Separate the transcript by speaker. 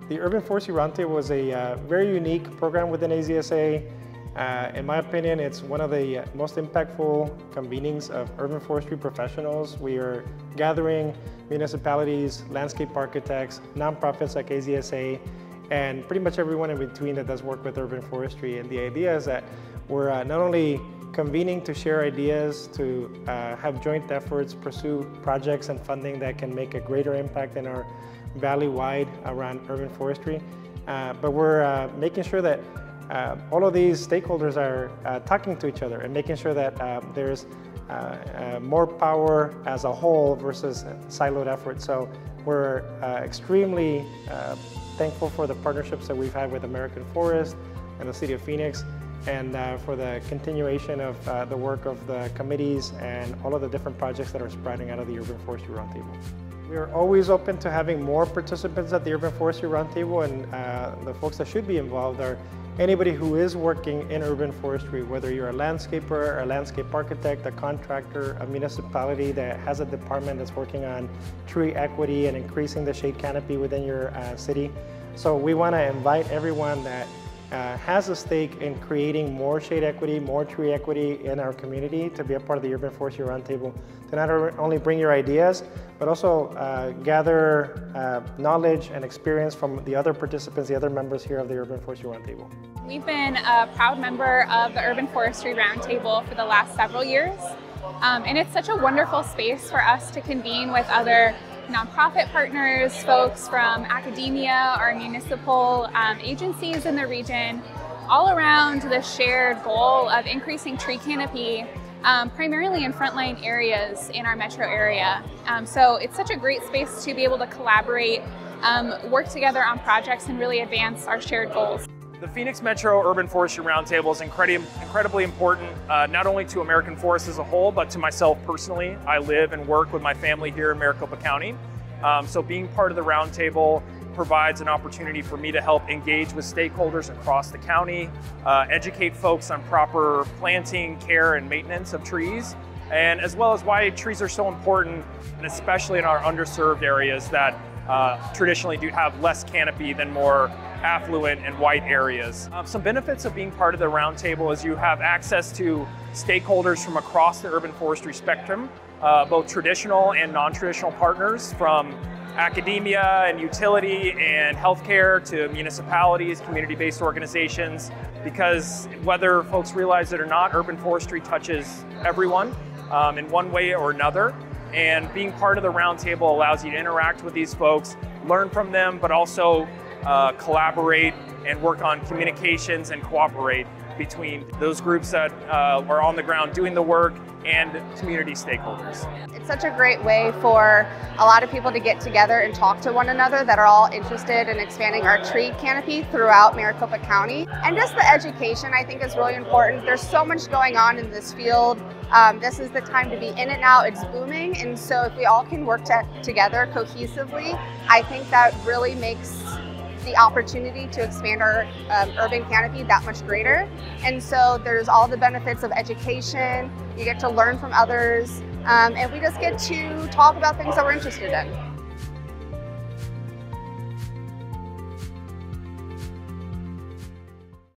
Speaker 1: The Urban Forestry Roundtable was a very unique program within AZSA. In my opinion, it's one of the most impactful convenings of urban forestry professionals. We are gathering municipalities, landscape architects, nonprofits like AZSA, and pretty much everyone in between that does work with urban forestry. And the idea is that we're not only convening to share ideas, to have joint efforts, pursue projects and funding that can make a greater impact in our valley-wide around urban forestry, but we're making sure that all of these stakeholders are talking to each other and making sure that there's more power as a whole versus siloed effort. So we're extremely thankful for the partnerships that we've had with American Forest and the City of Phoenix, and for the continuation of the work of the committees and all of the different projects that are sprouting out of the Urban Forestry Roundtable. We are always open to having more participants at the Urban Forestry Roundtable, and the folks that should be involved are anybody who is working in urban forestry, whether you're a landscaper, a landscape architect, a contractor, a municipality that has a department that's working on tree equity and increasing the shade canopy within your city. So we want to invite everyone that has a stake in creating more shade equity, more tree equity in our community to be a part of the Urban Forestry Roundtable, to not only bring your ideas, but also gather knowledge and experience from the other participants, the other members here of the Urban Forestry Roundtable.
Speaker 2: We've been a proud member of the Urban Forestry Roundtable for the last several years, and it's such a wonderful space for us to convene with other nonprofit partners, folks from academia or municipal agencies in the region, all around the shared goal of increasing tree canopy, primarily in frontline areas in our metro area. So it's such a great space to be able to collaborate, work together on projects, and really advance our shared goals.
Speaker 3: The Phoenix Metro Urban Forestry Roundtable is incredibly important, not only to American Forest as a whole, but to myself personally. I live and work with my family here in Maricopa County. So being part of the roundtable provides an opportunity for me to help engage with stakeholders across the county, educate folks on proper planting, care, and maintenance of trees, and as well as why trees are so important, and especially in our underserved areas that traditionally do have less canopy than more affluent and white areas. Some benefits of being part of the roundtable is you have access to stakeholders from across the urban forestry spectrum, both traditional and non-traditional partners, from academia and utility and healthcare to municipalities, community-based organizations, because whether folks realize it or not, urban forestry touches everyone in one way or another. And being part of the roundtable allows you to interact with these folks, learn from them, but also collaborate and work on communications and cooperate between those groups that are on the ground doing the work and community stakeholders.
Speaker 4: It's such a great way for a lot of people to get together and talk to one another that are all interested in expanding our tree canopy throughout Maricopa County. And just the education, I think, is really important. There's so much going on in this field. This is the time to be in it now. It's booming, and so if we all can work together cohesively, I think that really makes the opportunity to expand our urban canopy that much greater. And so there's all the benefits of education, you get to learn from others, and we just get to talk about things that we're interested in.